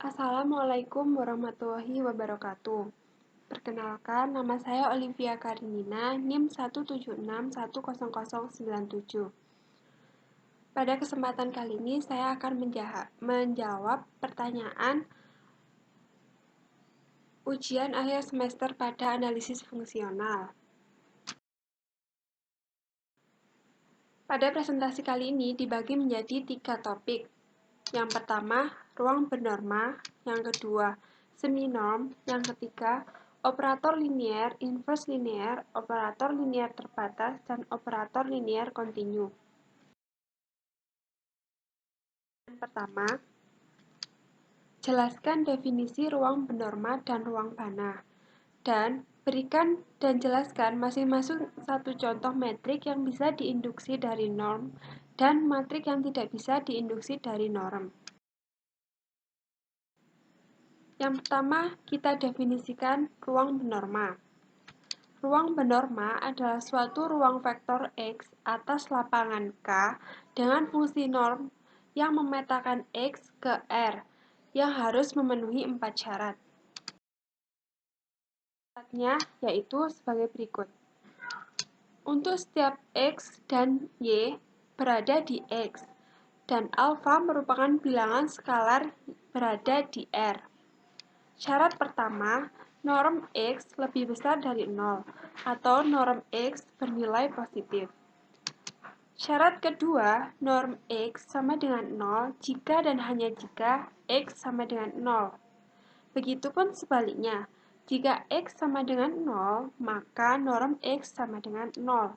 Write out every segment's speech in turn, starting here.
Assalamualaikum warahmatullahi wabarakatuh. Perkenalkan, nama saya Olivia Karinina, NIM 176100097. Pada kesempatan kali ini, saya akan menjawab pertanyaan ujian akhir semester pada analisis fungsional. Pada presentasi kali ini dibagi menjadi 3 topik. Yang pertama, ruang bernorma. Yang kedua, semi-norm. Yang ketiga, operator linier, inverse linier, operator linier terbatas, dan operator linier kontinu. Yang pertama, jelaskan definisi ruang bernorma dan ruang bana. Dan berikan dan jelaskan masing-masing satu contoh metrik yang bisa diinduksi dari norm dan metrik yang tidak bisa diinduksi dari norm. Yang pertama, kita definisikan ruang bernorma. Ruang bernorma adalah suatu ruang vektor X atas lapangan K dengan fungsi norm yang memetakan X ke R yang harus memenuhi 4 syarat. Syaratnya yaitu sebagai berikut. Untuk setiap X dan Y berada di X, dan alfa merupakan bilangan skalar berada di R. Syarat pertama, norm X lebih besar dari 0, atau norm X bernilai positif. Syarat kedua, norm X sama dengan 0 jika dan hanya jika X sama dengan 0. Begitupun sebaliknya, jika X sama dengan 0, maka norm X sama dengan 0.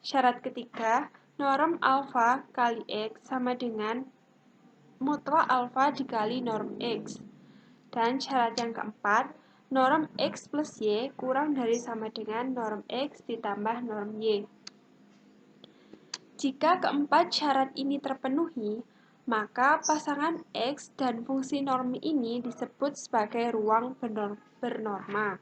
Syarat ketiga, norm alfa kali X sama dengan mutlak alfa dikali norm X. Dan syarat yang keempat, norm X plus Y kurang dari sama dengan norm X ditambah norm Y. Jika keempat syarat ini terpenuhi, maka pasangan X dan fungsi norm ini disebut sebagai ruang bernorma.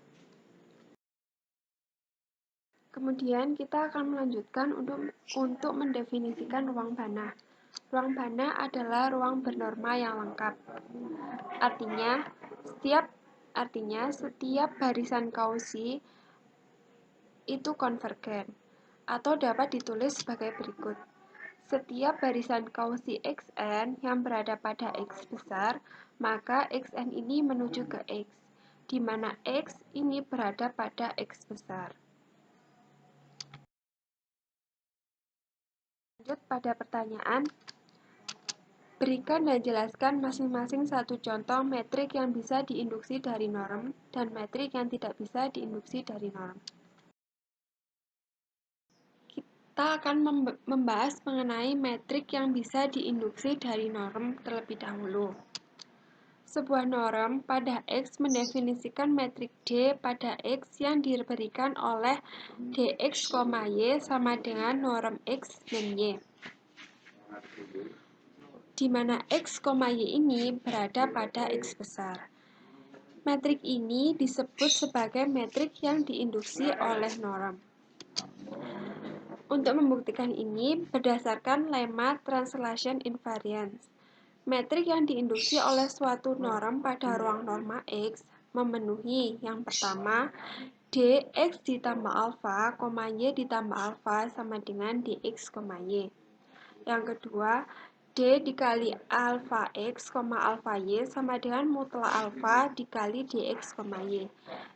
Kemudian kita akan melanjutkan untuk mendefinisikan ruang bana. Ruang bana adalah ruang bernorma yang lengkap. Artinya, setiap barisan Cauchy itu konvergen, atau dapat ditulis sebagai berikut. Setiap barisan Cauchy Xn yang berada pada X besar, maka Xn ini menuju ke X, di mana X ini berada pada X besar. Lanjut pada pertanyaan. Berikan dan jelaskan masing-masing satu contoh metrik yang bisa diinduksi dari norm dan metrik yang tidak bisa diinduksi dari norm. Kita akan membahas mengenai metrik yang bisa diinduksi dari norm terlebih dahulu. Sebuah norm pada X mendefinisikan metrik D pada X yang diberikan oleh dx, y sama dengan norm X min Y, di mana X, Y ini berada pada X besar. Metrik ini disebut sebagai metrik yang diinduksi oleh norm. Untuk membuktikan ini, berdasarkan lemma translation invariance, metrik yang diinduksi oleh suatu norm pada ruang norma X memenuhi yang pertama, dx ditambah alfa, y ditambah alfa sama dengan dx, y. Yang kedua, D dikali alfa X, alfa Y sama dengan mutlak alfa dikali dx, y.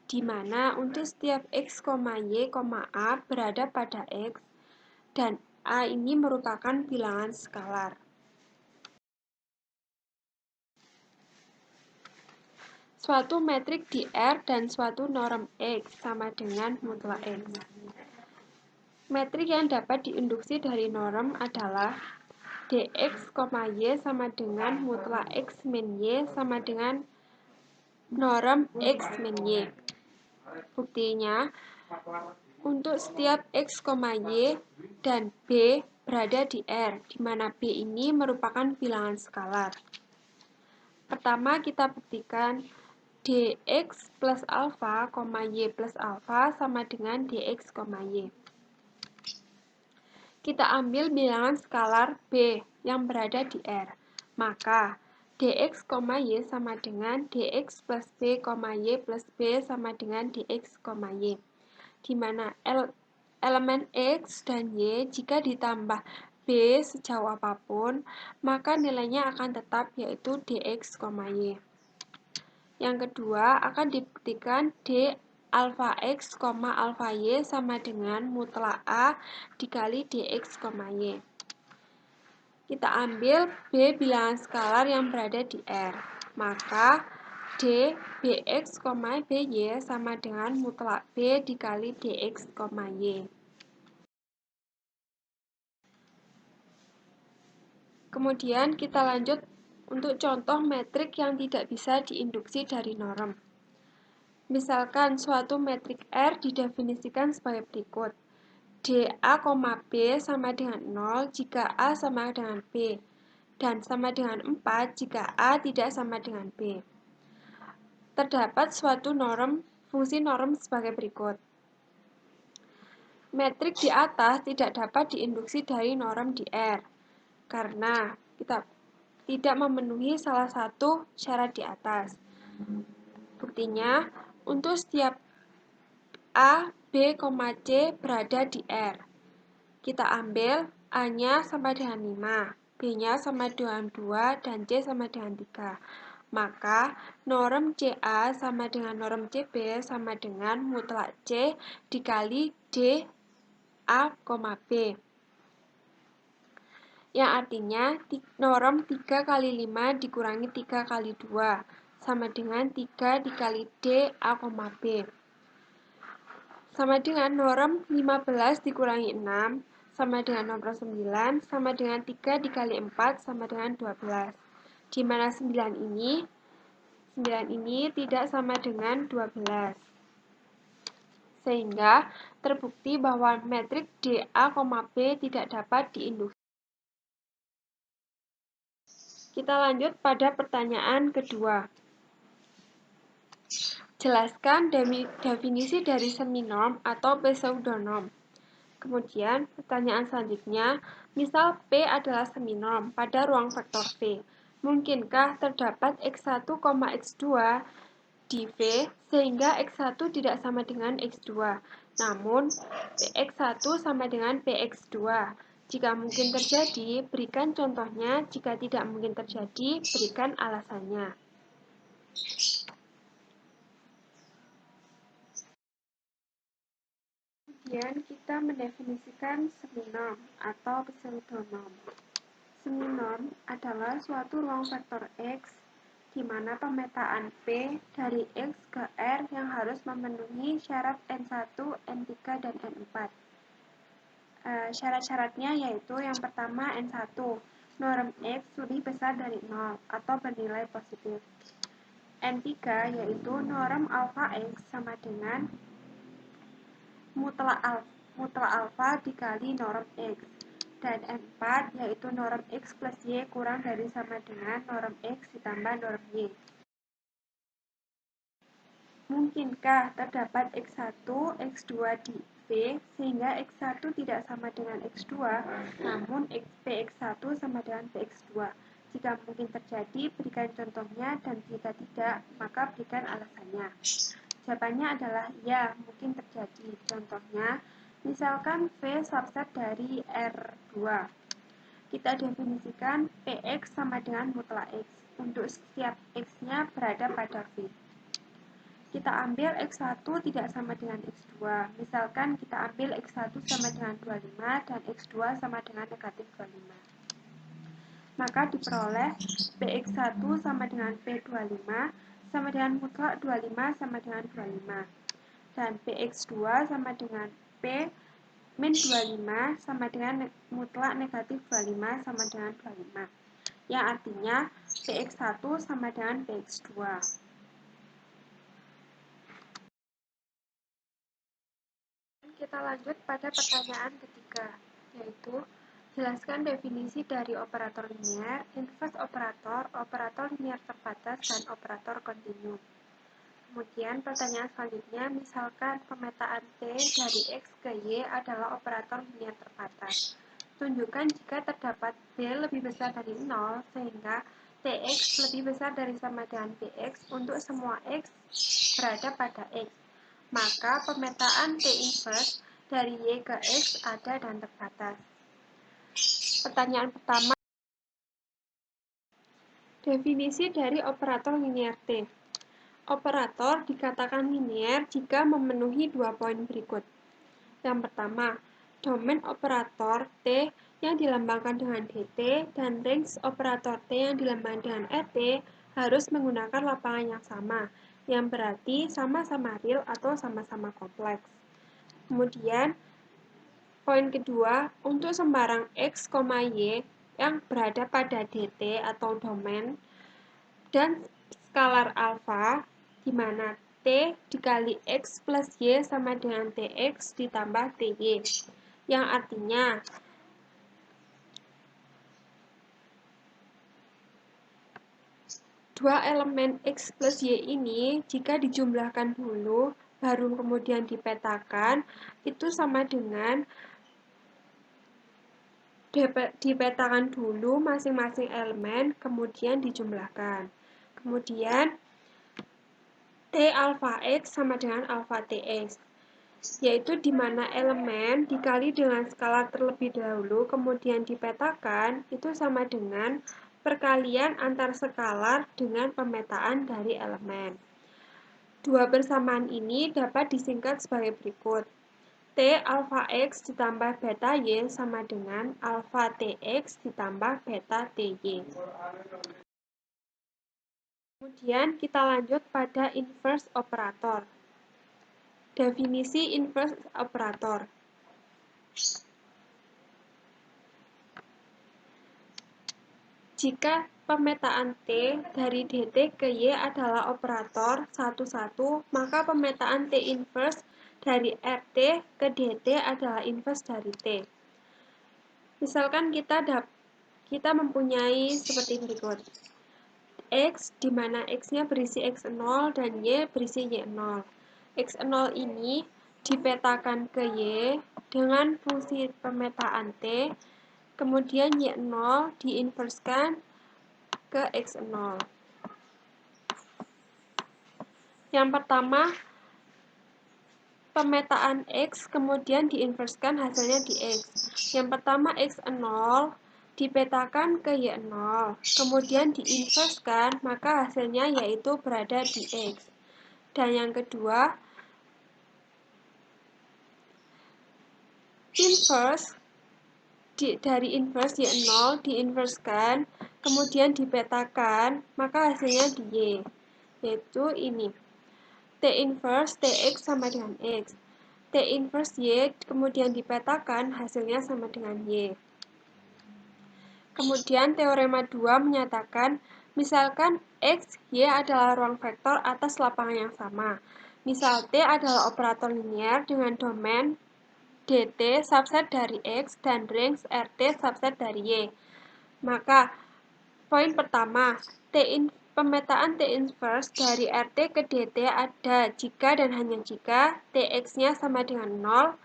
Di mana untuk setiap X, Y, A berada pada X, dan A ini merupakan bilangan skalar. Suatu metrik di R dan suatu norm X sama dengan mutlak X. Metrik yang dapat diinduksi dari norm adalah dx, y sama dengan mutlak X min Y sama dengan norm X min Y. Buktinya, untuk setiap X, Y dan B berada di R, di mana B ini merupakan bilangan skalar. Pertama, kita buktikan dx plus alfa, y plus alfa sama dengan dx, y. Kita ambil bilangan skalar B yang berada di R. Maka, dx, y sama dengan dx plus b, y plus b sama dengan dx, y. Di mana elemen x dan y jika ditambah b sejauh apapun, maka nilainya akan tetap yaitu dx, y. Yang kedua akan dibuktikan d alpha x, alpha y sama dengan mutlak a dikali dx, y. Kita ambil b bilangan skalar yang berada di R. Maka d bx, by sama dengan mutlak b dikali dx, y. Kemudian kita lanjut untuk contoh metrik yang tidak bisa diinduksi dari norm. Misalkan suatu metrik R didefinisikan sebagai berikut. dA, B sama dengan 0 jika A sama dengan B, dan sama dengan 4 jika A tidak sama dengan B. Terdapat suatu fungsi norm sebagai berikut. Metrik di atas tidak dapat diinduksi dari norm di R, karena kita tidak memenuhi salah satu syarat di atas. Buktinya, untuk setiap A, B, C berada di R. Kita ambil A-nya sama dengan 5, B-nya sama dengan 2, dan C sama dengan 3. Maka, norm CA sama dengan norm CB sama dengan mutlak C dikali D A, B. Yang artinya, norm 3 kali 5 dikurangi 3 kali 2, sama dengan 3 dikali D A, B. Sama dengan norm 15 dikurangi 6, sama dengan nomor 9, sama dengan 3 dikali 4, sama dengan 12. Di mana 9 ini tidak sama dengan 12. Sehingga terbukti bahwa metrik DA, B tidak dapat diinduksi. Kita lanjut pada pertanyaan kedua. Jelaskan definisi dari seminorm atau pseudonorm. Kemudian, pertanyaan selanjutnya, misal P adalah seminorm pada ruang vektor V. Mungkinkah terdapat X1, X2 di V sehingga X1 tidak sama dengan X2, namun PX1 sama dengan PX2. Jika mungkin terjadi, berikan contohnya. Jika tidak mungkin terjadi, berikan alasannya. Kemudian kita mendefinisikan seminorm atau pseudonorm. Seminorm adalah suatu ruang vektor X di mana pemetaan P dari X ke R yang harus memenuhi syarat N1, N3, dan N4. Syarat-syaratnya yaitu yang pertama N1, norm X lebih besar dari 0 atau bernilai positif. N3 yaitu norm alpha X sama dengan mutlak alpha dikali norm X. Dan N4 yaitu norm X plus Y kurang dari sama dengan norm X ditambah norm Y. Mungkinkah terdapat X1, X2 di V sehingga X1 tidak sama dengan X2, namun PX1 sama dengan PX2? Jika mungkin terjadi, berikan contohnya, dan jika tidak, maka berikan alasannya. Jawabannya adalah ya, mungkin terjadi. Contohnya, misalkan V subset dari R2. Kita definisikan PX sama dengan mutlak X untuk setiap X-nya berada pada V. Kita ambil X1 tidak sama dengan X2. Misalkan kita ambil X1 sama dengan 25 dan X2 sama dengan negatif 25. Maka diperoleh PX1 sama dengan P25 sama dengan mutlak 25 sama dengan 25. Dan PX2 sama dengan P min 25 sama dengan mutlak negatif 25 sama dengan 25. Yang artinya PX1 sama dengan PX2. Kita lanjut pada pertanyaan ketiga, yaitu jelaskan definisi dari operator linear, inverse operator, operator linear terbatas, dan operator kontinu. Kemudian pertanyaan selanjutnya, misalkan pemetaan T dari X ke Y adalah operator linear terbatas. Tunjukkan jika terdapat B lebih besar dari 0, sehingga Tx lebih besar dari sama dengan Tx untuk semua X berada pada X. Maka pemetaan T inverse dari Y ke X ada dan terbatas. Pertanyaan pertama, definisi dari operator linear T. Operator dikatakan linear jika memenuhi dua poin berikut. Yang pertama, domain operator T yang dilambangkan dengan dt dan range operator T yang dilambangkan dengan rt harus menggunakan lapangan yang sama, yang berarti sama-sama real atau sama-sama kompleks. Kemudian, poin kedua, untuk sembarang x, y yang berada pada dt atau domain dan skalar alfa, di mana T dikali X plus Y sama dengan TX ditambah TY, yang artinya dua elemen X plus Y ini jika dijumlahkan dulu, baru kemudian dipetakan, itu sama dengan dipetakan dulu masing-masing elemen, kemudian dijumlahkan. Kemudian, T alpha X sama dengan alpha TX, yaitu di mana elemen dikali dengan skalar terlebih dahulu, kemudian dipetakan, itu sama dengan perkalian antar skalar dengan pemetaan dari elemen. Dua persamaan ini dapat disingkat sebagai berikut. T alpha X ditambah beta Y sama dengan alpha TX ditambah beta TY. Kemudian kita lanjut pada inverse operator. Definisi inverse operator. Jika pemetaan T dari dt ke Y adalah operator 1,1, maka pemetaan T inverse dari RT ke dt adalah inverse dari T. Misalkan kita mempunyai seperti berikut. X, di mana X-nya berisi X0 dan Y berisi Y0. X0 ini dipetakan ke Y dengan fungsi pemetaan T, kemudian Y0 diinverskan ke X0. Yang pertama, pemetaan X kemudian diinverskan hasilnya di X. Yang pertama X0 dipetakan ke Y0, kemudian diinverskan, maka hasilnya yaitu berada di X. Dan yang kedua, inverse dari inverse Y0 diinverskan, kemudian dipetakan, maka hasilnya di Y, yaitu ini. T inverse Tx sama dengan X. T inverse Y kemudian dipetakan, hasilnya sama dengan Y. Kemudian teorema 2 menyatakan, misalkan X, Y adalah ruang vektor atas lapangan yang sama. Misal T adalah operator linear dengan domain dt subset dari X dan range RT subset dari Y. Maka, poin pertama, pemetaan T inverse dari RT ke dt ada jika dan hanya jika Tx-nya sama dengan 0,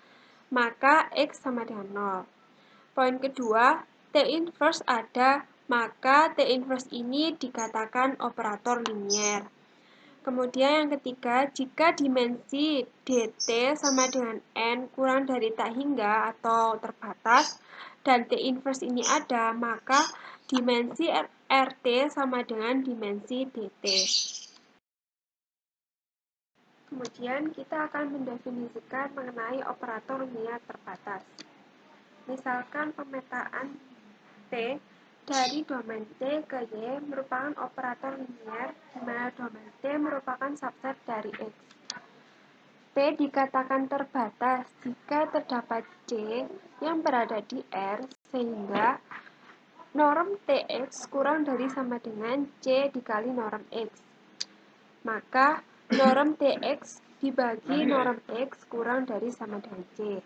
maka X sama dengan 0. Poin kedua, T inverse ada, maka T inverse ini dikatakan operator linear. Kemudian yang ketiga, jika dimensi dt sama dengan n kurang dari tak hingga atau terbatas, dan T inverse ini ada, maka dimensi RT sama dengan dimensi dt. Kemudian kita akan mendefinisikan mengenai operator linear terbatas. Misalkan pemetaan T dari domain T ke Y merupakan operator linear, di mana domain T merupakan subset dari X. T dikatakan terbatas jika terdapat C yang berada di R, sehingga norm Tx kurang dari sama dengan C dikali norm X. Maka, norm Tx dibagi norm X kurang dari sama dengan C.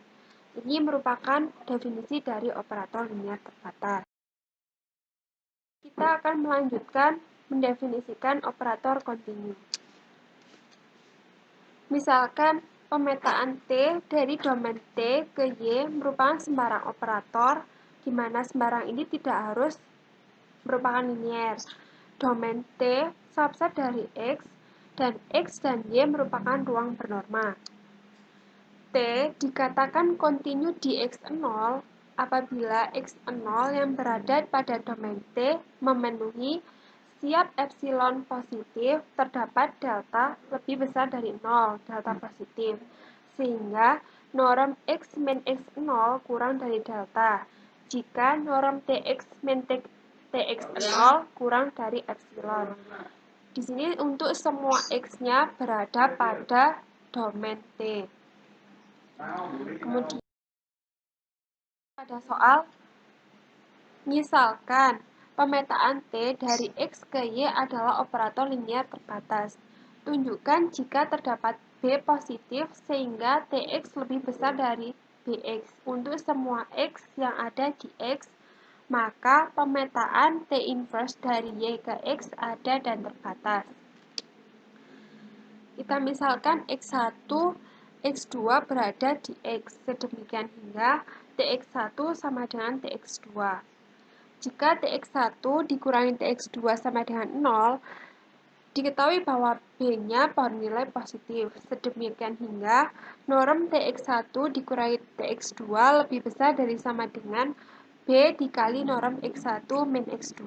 Ini merupakan definisi dari operator linear terbatas. Kita akan melanjutkan mendefinisikan operator kontinu. Misalkan, pemetaan T dari domain T ke Y merupakan sembarang operator, di mana sembarang ini tidak harus merupakan linear. domain T subset dari X dan Y merupakan ruang bernorma. T dikatakan kontinu di X0 apabila X0 yang berada pada domain T memenuhi setiap epsilon positif terdapat delta lebih besar dari 0, delta positif, sehingga norm X min X0 kurang dari delta, jika norm Tx min Tx0 kurang dari epsilon. Di sini untuk semua X-nya berada pada domain T. Kemudian pada soal, misalkan pemetaan T dari X ke Y adalah operator linier terbatas. Tunjukkan jika terdapat B positif sehingga Tx lebih besar dari Bx. Untuk semua X yang ada di X, maka pemetaan T inverse dari Y ke X ada dan terbatas. Kita misalkan X1, X2 berada di X, sedemikian hingga Tx1 sama dengan Tx2. Jika Tx1 dikurangi Tx2 sama dengan 0, diketahui bahwa B-nya bernilai positif, sedemikian hingga norm Tx1 dikurangi Tx2 lebih besar dari sama dengan B dikali norm X1 min X2.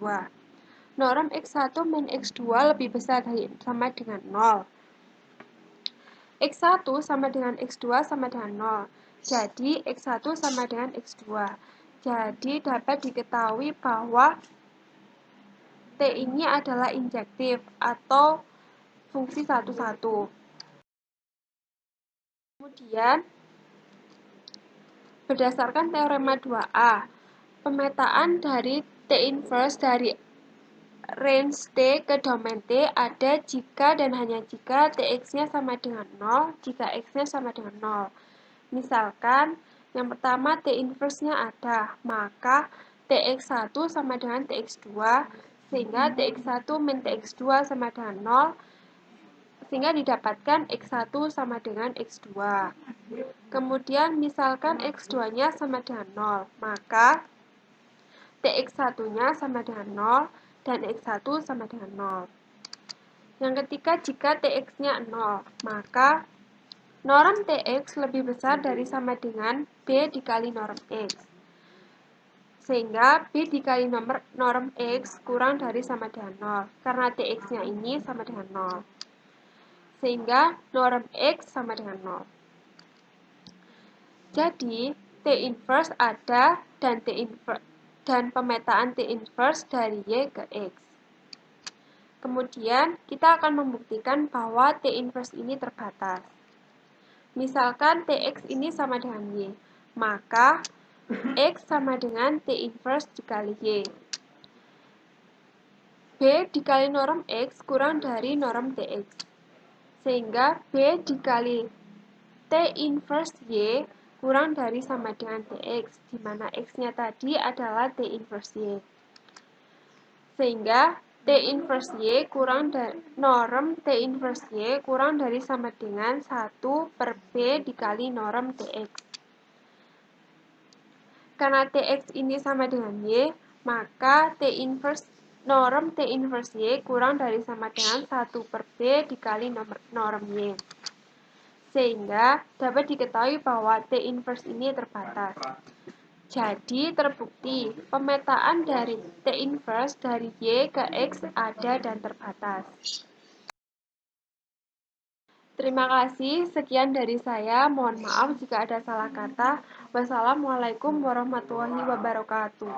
Norm X1 min X2 lebih besar dari sama dengan 0. X1 sama dengan X2 sama dengan 0. Jadi, X1 sama dengan X2. Jadi, dapat diketahui bahwa T ini adalah injektif atau fungsi satu-satu. Kemudian, berdasarkan teorema 2A, pemetaan dari T inverse dari range T ke domain T ada jika dan hanya jika Tx-nya sama dengan 0, jika X-nya sama dengan 0. Misalkan, yang pertama T inverse-nya ada, maka Tx1 sama dengan Tx2, sehingga Tx1 min Tx2 sama dengan 0, sehingga didapatkan X1 sama dengan X2. Kemudian, misalkan X2-nya sama dengan 0, maka Tx1-nya sama dengan 0, dan X1 sama dengan 0. Yang ketiga, jika Tx-nya 0, maka norm Tx lebih besar dari sama dengan B dikali norm X. Sehingga B dikali norm X kurang dari sama dengan 0, karena Tx-nya ini sama dengan 0. Sehingga norm X sama dengan 0. Jadi, T inverse ada dan pemetaan T inverse dari Y ke X. Kemudian, kita akan membuktikan bahwa T inverse ini terbatas. Misalkan Tx ini sama dengan Y, maka X sama dengan T inverse dikali Y. B dikali norm X kurang dari norm Tx. Sehingga B dikali T inverse Y kurang dari sama dengan Tx, di mana X-nya tadi adalah T inverse Y. Sehingga T inverse Y kurang dari norm T inverse Y kurang dari sama dengan 1 per B dikali norm Tx. Karena Tx ini sama dengan Y, maka norm T inverse Y kurang dari sama dengan 1 per B dikali norm Y. Sehingga dapat diketahui bahwa T inverse ini terbatas. Jadi, terbukti pemetaan dari T inverse dari Y ke X ada dan terbatas. Terima kasih, sekian dari saya. Mohon maaf jika ada salah kata. Wassalamualaikum warahmatullahi wabarakatuh.